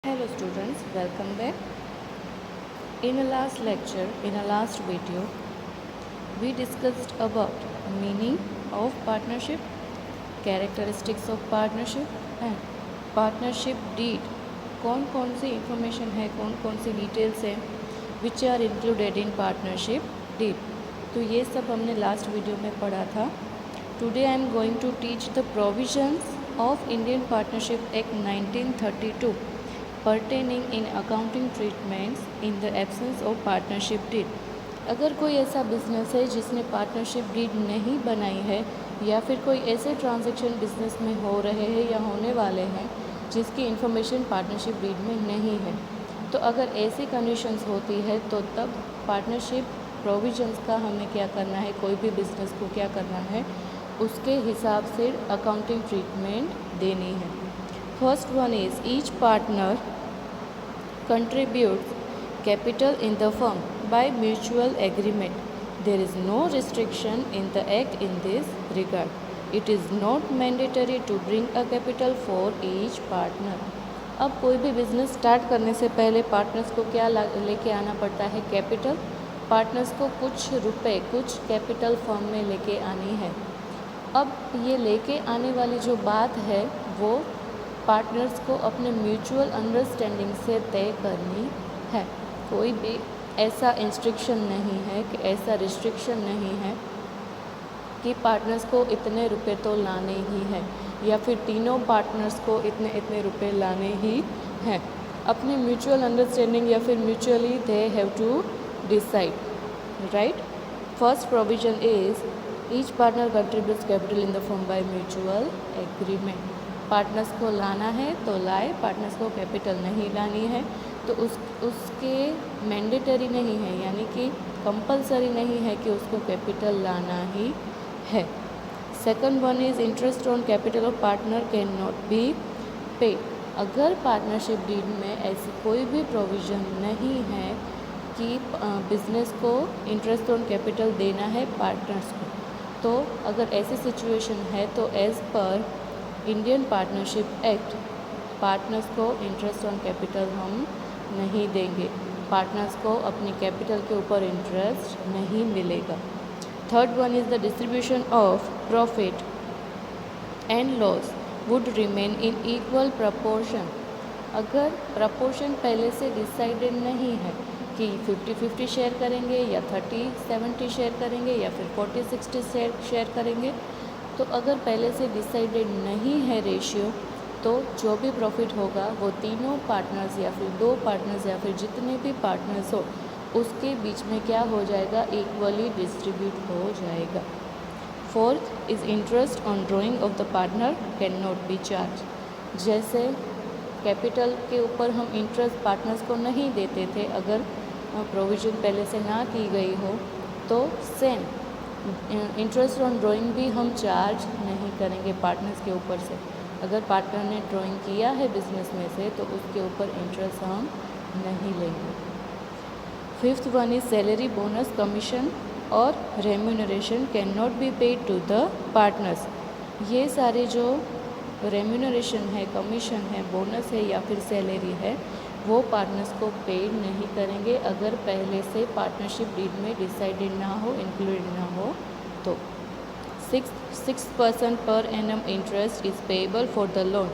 Hello students, welcome back. In a last lecture, in a last video, we discussed about meaning of partnership, characteristics of partnership and partnership deed. कौन सी information है, कौन सी details है which are included in partnership deed. तो ये सब हमने last video में पढ़ा था. Today I am going to teach the provisions of Indian Partnership Act 1932 pertaining in accounting treatments in the absence of partnership deed. अगर कोई ऐसा बिजनेस है जिसने पार्टनरशिप डीड नहीं बनाई है या फिर कोई ऐसे ट्रांजैक्शन बिजनेस में हो रहे हैं या होने वाले हैं जिसकी इन्फॉर्मेशन पार्टनरशिप डीड में नहीं है, तो अगर ऐसी कंडीशंस होती है तो तब पार्टनरशिप प्रोविजंस का हमें क्या करना है, कोई भी बिजनेस को क्या करना है, उसके हिसाब से अकाउंटिंग ट्रीटमेंट देनी है. First one is each partner contributes capital in the firm by mutual agreement. There is no restriction in the act in this regard. It is not mandatory to bring a capital for each partner. अब कोई भी business start करने से पहले partners को क्या लेके आना पड़ता है, कैपिटल. पार्टनर्स को कुछ रुपए, कुछ कैपिटल फर्म में लेके आनी है. अब ये लेके आने वाली जो बात है वो पार्टनर्स को अपने म्यूचुअल अंडरस्टैंडिंग से तय करनी है. कोई भी ऐसा इंस्ट्रक्शन नहीं है कि ऐसा रिस्ट्रिक्शन नहीं है कि पार्टनर्स को इतने रुपए तो लाने ही हैं या फिर तीनों पार्टनर्स को इतने इतने रुपए लाने ही हैं. अपने म्यूचुअल अंडरस्टैंडिंग या फिर mutually they have to decide, right. First provision is each partner contributes capital in the firm by mutual agreement. Partners को लाना है तो लाए, पार्टनर्स को कैपिटल नहीं लानी है तो उसके मैंडेटरी नहीं है, यानी कि कंपलसरी नहीं है कि उसको कैपिटल लाना ही है. Second one is interest on capital of partner can not be paid. अगर पार्टनरशिप डीड में ऐसी कोई भी प्रोविज़न नहीं है कि बिजनेस को इंटरेस्ट ऑन कैपिटल देना है पार्टनर्स को, तो अगर ऐसी सिचुएशन है तो as per Indian partnership act partners को इंटरेस्ट ऑन कैपिटल हम नहीं देंगे. पार्टनर्स को अपनी कैपिटल के ऊपर इंटरेस्ट नहीं मिलेगा. Third one is the distribution of profit and loss would remain in equal proportion. अगर प्रपोर्शन पहले से डिसाइडेड नहीं है कि 50-50 शेयर करेंगे या 30-70 शेयर करेंगे या फिर 40-60 शेयर करेंगे, तो अगर पहले से डिसाइडेड नहीं है रेशियो, तो जो भी प्रॉफिट होगा वो तीनों पार्टनर्स या फिर दो पार्टनर्स या फिर जितने भी पार्टनर्स हो उसके बीच में क्या हो जाएगा, इक्वली डिस्ट्रीब्यूट हो जाएगा. Fourth is interest on drawing of the partner can not B charge. जैसे कैपिटल के ऊपर हम इंटरेस्ट पार्टनर्स को नहीं देते थे, अगर प्रोविज़न पहले से ना की गई हो, तो सेम इंटरेस्ट ऑन ड्राइंग भी हम चार्ज नहीं करेंगे पार्टनर्स के ऊपर से. अगर पार्टनर ने ड्राइंग किया है बिजनेस में से तो उसके ऊपर इंटरेस्ट हम नहीं लेंगे. Fifth one is salary, bonus, commission और remuneration can not be paid to the partners. ये सारे जो रेम्यूनरेशन है, कमीशन है, बोनस है या फिर सैलरी है, वो पार्टनर्स को पेड नहीं करेंगे अगर पहले से पार्टनरशिप डीड में डिसाइडेड ना हो, इंक्लूडेड ना हो तो. 6% per annum interest is payable for the loan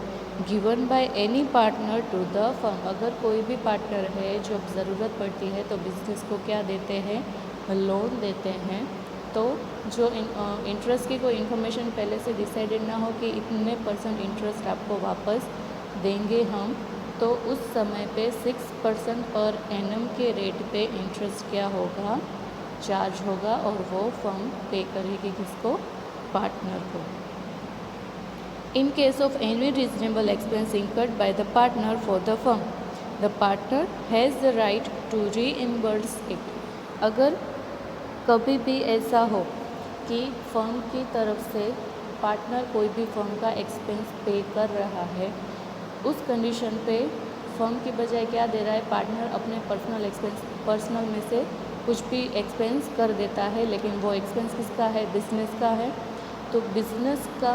given by any partner to the firm. अगर कोई भी पार्टनर है जो ज़रूरत पड़ती है तो बिजनेस को क्या देते हैं, लोन देते हैं. तो जो इंटरेस्ट की कोई इन्फॉर्मेशन पहले से डिसाइडेड ना हो कि इतने % इंटरेस्ट आपको वापस देंगे हम, तो उस समय पे 6% पर एनम के रेट पे इंटरेस्ट क्या होगा, चार्ज होगा, और वो फर्म पे करेगी किसको, पार्टनर को. In case of any reasonable expense incurred by the partner for the firm, the partner has the right to reimburse it. अगर कभी भी ऐसा हो कि फर्म की तरफ से पार्टनर कोई भी फर्म का एक्सपेंस पे कर रहा है, उस कंडीशन पे फर्म की बजाय क्या दे रहा है, पार्टनर अपने पर्सनल में से कुछ भी एक्सपेंस कर देता है, लेकिन वो एक्सपेंस किसका है, बिजनेस का है. तो बिजनेस का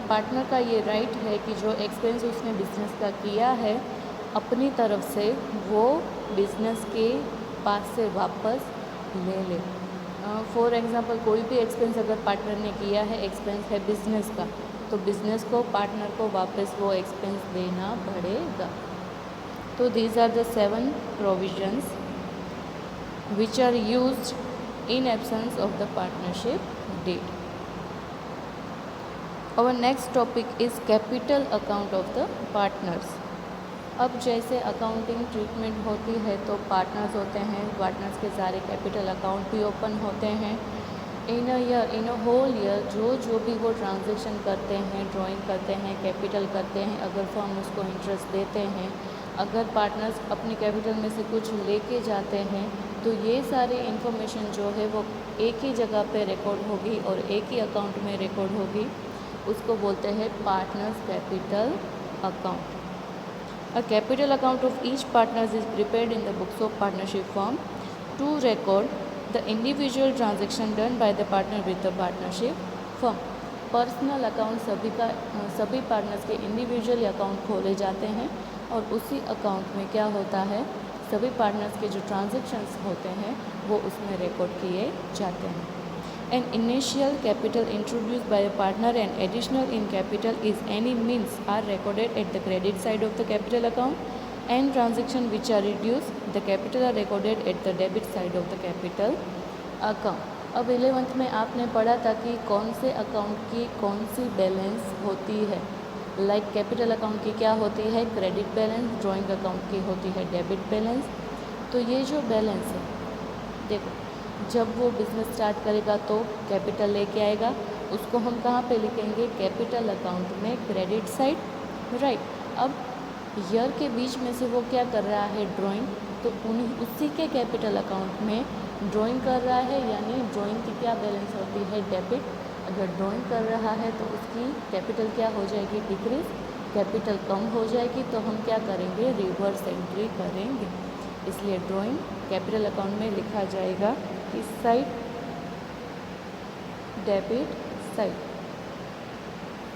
पार्टनर का ये राइट है कि जो एक्सपेंस उसने बिजनेस का किया है अपनी तरफ से वो बिजनेस के पास से वापस ले ले। फॉर एग्ज़ाम्पल कोई भी एक्सपेंस अगर पार्टनर ने किया है, एक्सपेंस है बिजनेस का, तो बिजनेस को पार्टनर को वापस वो एक्सपेंस देना पड़ेगा। तो these are the 7 provisions which are used in absence of the partnership deed. Our next topic is capital account of the partners. अब जैसे अकाउंटिंग ट्रीटमेंट होती है तो पार्टनर्स होते हैं, पार्टनर्स के सारे कैपिटल अकाउंट भी ओपन होते हैं। इन अ होल ईयर जो भी वो ट्रांजेक्शन करते हैं, ड्राइंग करते हैं, कैपिटल करते हैं, अगर फर्म उसको इंटरेस्ट देते हैं, अगर पार्टनर्स अपनी कैपिटल में से कुछ लेके जाते हैं, तो ये सारी इन्फॉर्मेशन जो है वो एक ही जगह पे रिकॉर्ड होगी और एक ही अकाउंट में रिकॉर्ड होगी। उसको बोलते हैं partners capital account. A capital account of each partners is prepared in the books of partnership firm to record the individual transaction done by the partner with the partnership firm. Personal account सभी partners के individually account खोले जाते हैं और उसी account में क्या होता है, सभी पार्टनर्स के जो ट्रांजेक्शन्स होते हैं वो उसमें रिकॉर्ड किए जाते हैं। An initial capital introduced by a partner and additional in capital is any means are recorded at the credit side of the capital account and transaction which are reduced the capital are recorded at the debit side of the capital account. अब 11th में आपने पढ़ा था कि कौन से account की कौन सी बैलेंस होती है। लाइक कैपिटल अकाउंट की क्या होती है, क्रेडिट बैलेंस, ड्राइंग अकाउंट की होती है डेबिट बैलेंस। तो ये जो बैलेंस है, देखो जब वो बिज़नेस स्टार्ट करेगा तो कैपिटल लेके आएगा, उसको हम कहाँ पे लिखेंगे, कैपिटल अकाउंट में क्रेडिट साइड, राइट। अब ईयर के बीच में से वो क्या कर रहा है, ड्राइंग, तो उसी के कैपिटल अकाउंट में ड्राइंग कर रहा है, यानी ड्राइंग की क्या बैलेंस होती है, डेबिट। अगर ड्राइंग कर रहा है तो उसकी कैपिटल क्या हो जाएगी, डिक्रीज, कैपिटल कम हो जाएगी, तो हम क्या करेंगे, रिवर्स एंट्री करेंगे। इसलिए ड्राइंग कैपिटल अकाउंट में लिखा जाएगा इस साइड, डेबिट साइड,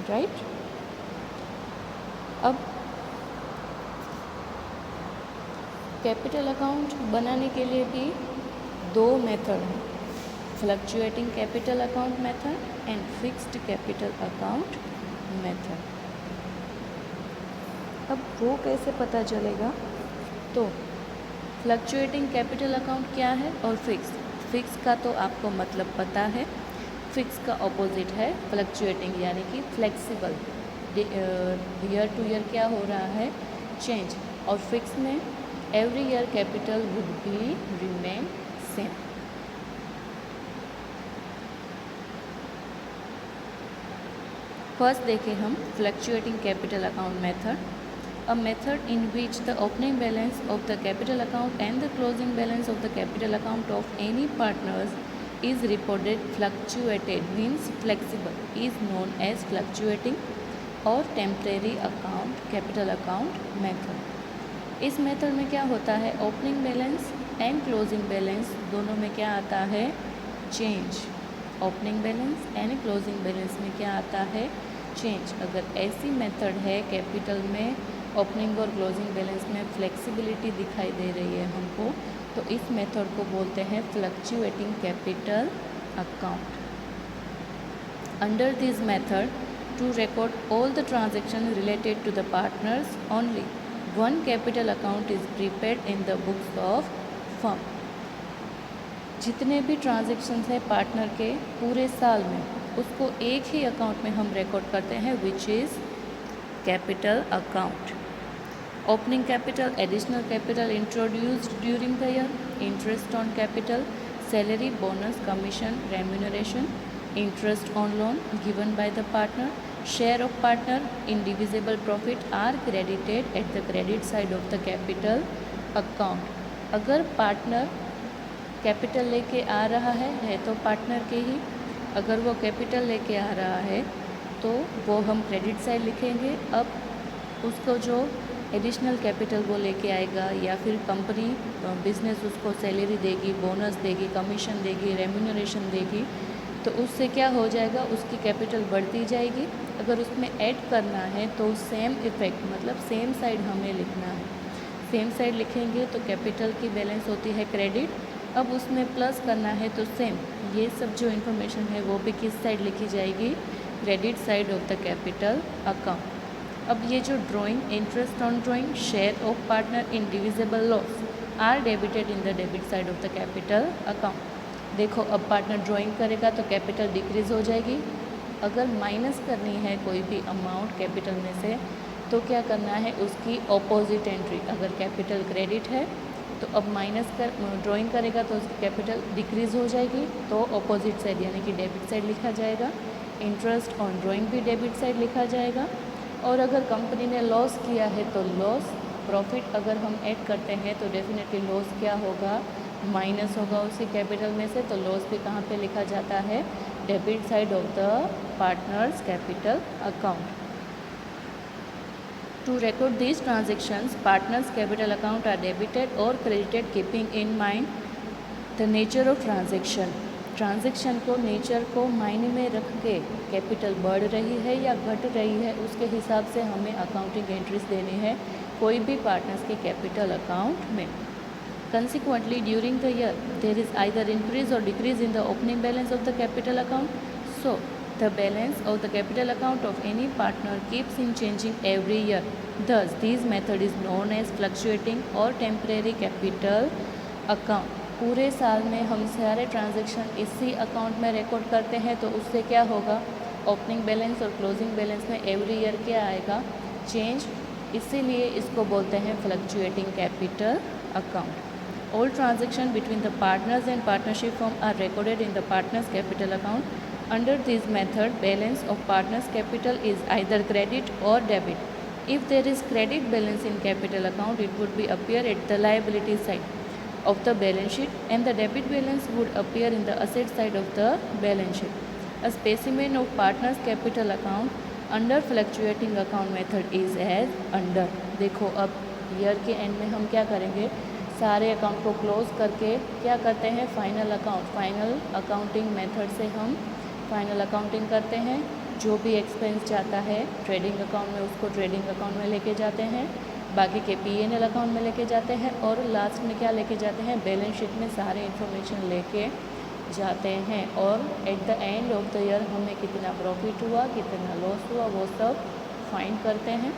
राइट। अब कैपिटल अकाउंट बनाने के लिए भी 2 मेथड हैं, fluctuating capital account method and fixed capital account method. अब वो कैसे पता चलेगा, तो फ्लक्चुएटिंग कैपिटल अकाउंट क्या है और फिक्स का तो आपको मतलब पता है। फिक्स का ऑपोजिट है फ्लक्चुएटिंग, यानी कि फ्लेक्सिबल, ईयर टू ईयर क्या हो रहा है, चेंज। और फिक्स में every year capital would be remain same. First देखें हम fluctuating capital account method. A method in which the opening balance of the capital account and the closing balance of the capital account of any partners is reported fluctuated means flexible is known as fluctuating or temporary account capital account method। इस method में क्या होता है, opening balance and closing balance दोनों में क्या आता है, change. Opening balance and closing balance में क्या आता है, चेंज। अगर ऐसी मेथड है कैपिटल में ओपनिंग और क्लोजिंग बैलेंस में फ्लेक्सिबिलिटी दिखाई दे रही है हमको, तो इस मेथड को बोलते हैं fluctuating capital account. Under this method to record all the transaction related to the partners only one capital account is prepared in the books of firm. जितने भी ट्रांजेक्शन्स हैं पार्टनर के पूरे साल में, उसको एक ही अकाउंट में हम रिकॉर्ड करते हैं, which is capital account. Opening capital, additional capital introduced during the year, interest on capital, salary, bonus, commission, remuneration, interest on loan given by the partner, share of partner, indivisible profit are credited at the credit side of the capital account. अगर partner capital लेके आ रहा है तो partner के ही, अगर वो capital लेके आ रहा है तो वो हम क्रेडिट साइड लिखेंगे। अब उसको जो एडिशनल कैपिटल वो लेके आएगा या फिर कंपनी बिजनेस उसको सैलरी देगी, बोनस देगी, कमीशन देगी, रेम्यूनरेशन देगी, तो उससे क्या हो जाएगा, उसकी कैपिटल बढ़ती जाएगी। अगर उसमें ऐड करना है तो सेम इफ़ेक्ट, मतलब सेम साइड हमें लिखना है। सेम साइड लिखेंगे तो कैपिटल की बैलेंस होती है क्रेडिट, अब उसमें प्लस करना है तो सेम ये सब जो इन्फॉर्मेशन है वो भी किस साइड लिखी जाएगी, credit side of the capital account. अब ये जो drawing interest on drawing share of partner in divisible loss are debited in the debit side of the capital account. देखो अब पार्टनर ड्राइंग करेगा तो कैपिटल डिक्रीज हो जाएगी, अगर माइनस करनी है कोई भी अमाउंट कैपिटल में से तो क्या करना है, उसकी ऑपोजिट एंट्री, अगर कैपिटल क्रेडिट है तो अब माइनस कर ड्राइंग करेगा तो उसकी कैपिटल डिक्रीज हो जाएगी, तो ऑपोजिट साइड यानी कि डेबिट साइड लिखा जाएगा। इंटरेस्ट ऑन ड्राइंग भी डेबिट साइड लिखा जाएगा। और अगर कंपनी ने लॉस किया है तो लॉस, प्रॉफिट अगर हम ऐड करते हैं तो डेफिनेटली लॉस क्या होगा, माइनस होगा उसी कैपिटल में से, तो लॉस भी कहाँ पे लिखा जाता है, debit side of the partners capital account. To record these transactions, partners' capital account are debited or credited keeping in mind the nature of transaction. Transaction को नेचर को मायने में रख के कैपिटल बढ़ रही है या घट रही है उसके हिसाब से हमें अकाउंटिंग एंट्रीज देनी है कोई भी पार्टनर्स के कैपिटल अकाउंट में। Consequently, during the year, there is either increase or decrease in the opening balance of the capital account. So, the balance of the capital account of any partner keeps in changing every year. Thus, this method is known as fluctuating or temporary capital account. पूरे साल में हम सारे transaction इसी account में record करते हैं तो उससे क्या होगा, ओपनिंग बैलेंस और क्लोजिंग बैलेंस में एवरी ईयर क्या आएगा, चेंज, इसीलिए इसको बोलते हैं fluctuating capital account. All transactions between the partners and partnership firm are recorded in the partners capital account. Under this method, balance of partners capital is either credit or debit. If there is credit balance in capital account, it would be appear at the liability side of the balance sheet, and the debit balance would appear in the asset side of the balance sheet. A specimen of partners capital account under fluctuating account method is as under. देखो अब year के and में हम क्या करेंगे, सारे account को close करके क्या करते हैं, final account, final accounting method से हम फाइनल अकाउंटिंग करते हैं। जो भी एक्सपेंस जाता है ट्रेडिंग अकाउंट में उसको ट्रेडिंग अकाउंट में लेके जाते हैं, बाकी के P&L अकाउंट में लेके जाते हैं और लास्ट में क्या लेके जाते हैं, बैलेंस शीट में सारे इन्फॉर्मेशन लेके जाते हैं और at the end of the year हमें कितना प्रॉफिट हुआ कितना लॉस हुआ वो सब फाइंड करते हैं।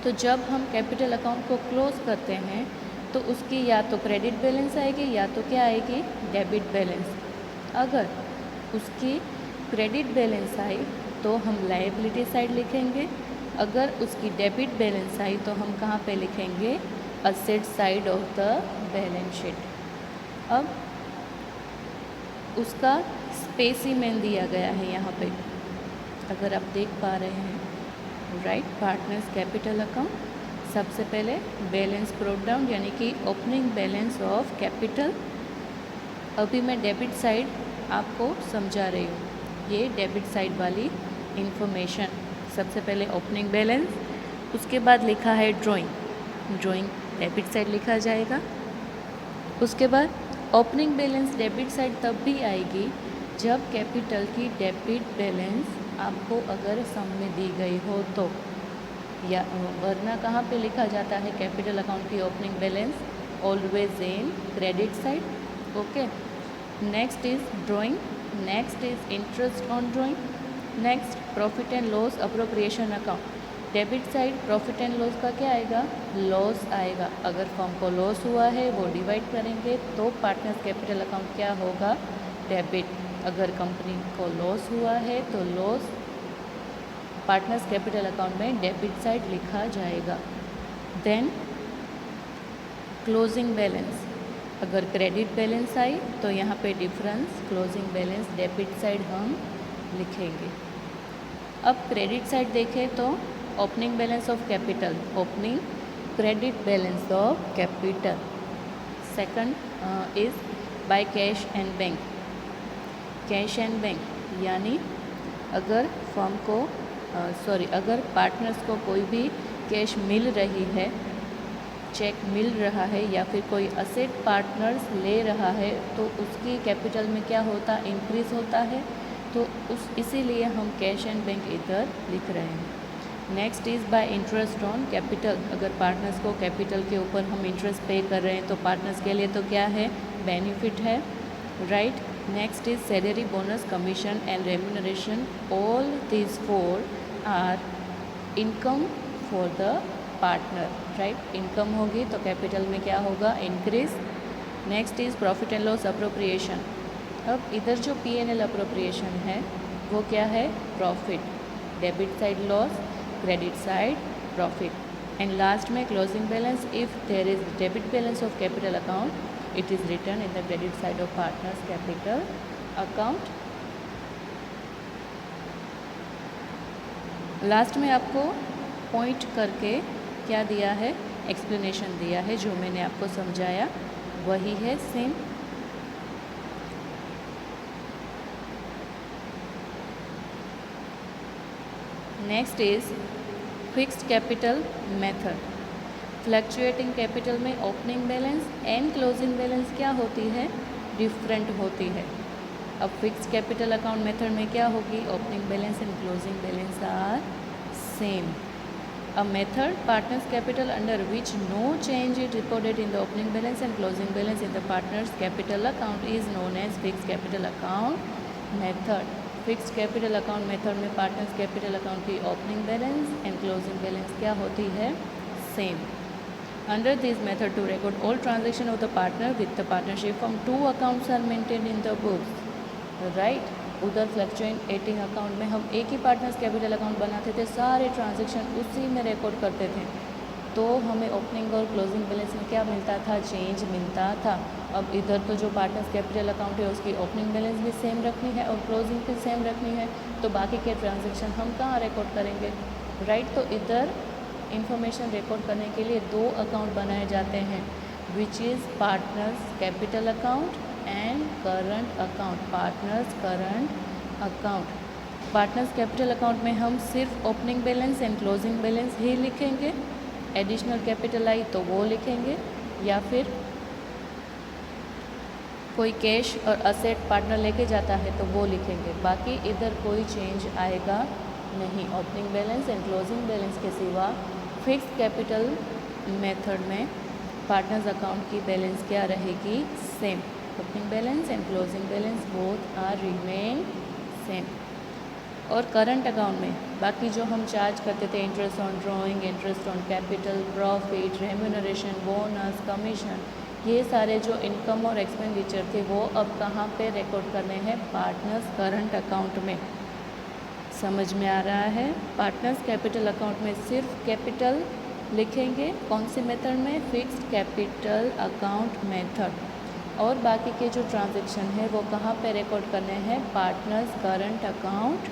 तो जब हम कैपिटल अकाउंट को क्लोज करते हैं तो उसकी या तो क्रेडिट बैलेंस आएगी या तो क्या आएगी, डेबिट बैलेंस। अगर उसकी क्रेडिट बैलेंस आई तो हम लायबिलिटी साइड लिखेंगे, अगर उसकी डेबिट बैलेंस आई तो हम कहाँ पे लिखेंगे, asset side of the balance sheet. अब उसका स्पेसिमेन दिया गया है यहाँ पे, अगर आप देख पा रहे हैं, राइट, पार्टनर्स कैपिटल अकाउंट। सबसे पहले बैलेंस ब्रोक डाउन यानी कि ओपनिंग बैलेंस ऑफ कैपिटल। अभी मैं डेबिट साइड आपको समझा रही हूँ, ये डेबिट साइड वाली इंफॉर्मेशन। सबसे पहले ओपनिंग बैलेंस, उसके बाद लिखा है ड्राइंग, ड्राइंग डेबिट साइड लिखा जाएगा। उसके बाद ओपनिंग बैलेंस डेबिट साइड तब भी आएगी जब कैपिटल की डेबिट बैलेंस आपको अगर सम में दी गई हो तो, या वरना कहाँ पे लिखा जाता है कैपिटल अकाउंट की opening balance, always in credit side. Okay, next is drawing, next is interest on drawing, next profit and loss appropriation account. Debit side profit and loss का क्या आएगा, लॉस आएगा। अगर फर्म को लॉस हुआ है वो डिवाइड करेंगे तो पार्टनर्स कैपिटल अकाउंट क्या होगा, डेबिट। अगर कंपनी को लॉस हुआ है तो लॉस पार्टनर्स कैपिटल अकाउंट में डेबिट साइड लिखा जाएगा। देन क्लोजिंग बैलेंस, अगर क्रेडिट बैलेंस आई तो यहाँ पे difference closing balance debit side हम लिखेंगे। अब क्रेडिट साइड देखें तो opening balance of capital, opening credit balance of capital. Second is by cash and bank, cash and bank यानी अगर फर्म को अगर पार्टनर्स को कोई भी कैश मिल रही है, चेक मिल रहा है या फिर कोई असेट पार्टनर्स ले रहा है तो उसकी कैपिटल में क्या होता, इंक्रीज़ होता है, तो इसीलिए हम कैश एंड बैंक इधर लिख रहे हैं। Next is by interest on capital. अगर पार्टनर्स को कैपिटल के ऊपर हम इंटरेस्ट पे कर रहे हैं तो पार्टनर्स के लिए तो क्या है, बेनिफिट है, right. Next is salary, bonus, commission and remuneration, all these 4 are income for the partner, right. Income होगी तो कैपिटल में क्या होगा, increase. Next is profit and loss appropriation. अब इधर जो P&L अप्रोप्रिएशन है वो क्या है, profit, debit side loss, credit side profit, and last में closing balance. If there is debit balance of capital account it is return in the credit side of partners capital account. Last में आपको point करके क्या दिया है, explanation दिया है, जो मैंने आपको समझाया वही है same. Next is fixed capital method. Fluctuating capital में opening balance and closing balance क्या होती है, डिफरेंट होती है। अब फिक्स्ड कैपिटल अकाउंट मेथड में क्या होगी, opening balance and closing balance are same. A method, partners capital under which no change is recorded in the opening balance and closing balance in the partners capital account is known as fixed capital account method. Fixed capital account method में partners capital account की opening balance and closing balance क्या होती है, same. Under this method to record all transaction of the partner with the partnership from 2 accounts are maintained in the books, right. उधर fluctuating account में हम एक ही partners capital account बनाते थे, सारे ट्रांजैक्शन उसी में रिकॉर्ड करते थे, तो हमें ओपनिंग और क्लोजिंग बैलेंस में क्या मिलता था, चेंज मिलता था। अब इधर तो जो पार्टनर्स कैपिटल अकाउंट है उसकी ओपनिंग बैलेंस भी सेम रखनी है और क्लोजिंग भी सेम रखनी है, तो बाकी के ट्रांजैक्शन हम कहाँ रिकॉर्ड करेंगे, राइट। तो इधर इंफॉर्मेशन रिकॉर्ड करने के लिए 2 अकाउंट बनाए जाते हैं, which is partners capital account and current account, partners current account. Partners capital account में हम सिर्फ opening balance and closing balance ही लिखेंगे, एडिशनल कैपिटल आई तो वो लिखेंगे, या फिर कोई कैश और असेट पार्टनर लेके जाता है तो वो लिखेंगे, बाकी इधर कोई चेंज आएगा नहीं। Opening balance and closing balance के सिवा फिक्स्ड कैपिटल मेथड में पार्टनर्स अकाउंट की बैलेंस क्या रहेगी, same. Opening balance and closing balance both are remain same. और करंट अकाउंट में बाकी जो हम चार्ज करते थे, interest on drawing, interest on capital, profit, remuneration, bonus, commission, ये सारे जो इनकम और एक्सपेंडिचर थे वो अब कहाँ पे रिकॉर्ड करने हैं, पार्टनर्स करंट अकाउंट में। समझ में आ रहा है। पार्टनर्स कैपिटल अकाउंट में सिर्फ कैपिटल लिखेंगे, कौन सी मेथड में, फिक्स्ड कैपिटल अकाउंट मेथड, और बाकी के जो ट्रांजैक्शन है वो कहाँ पे रिकॉर्ड करने हैं, पार्टनर्स करंट अकाउंट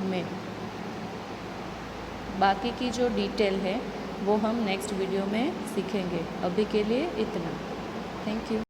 में। बाकी की जो डिटेल है वो हम नेक्स्ट वीडियो में सीखेंगे। अभी के लिए इतना, थैंक यू।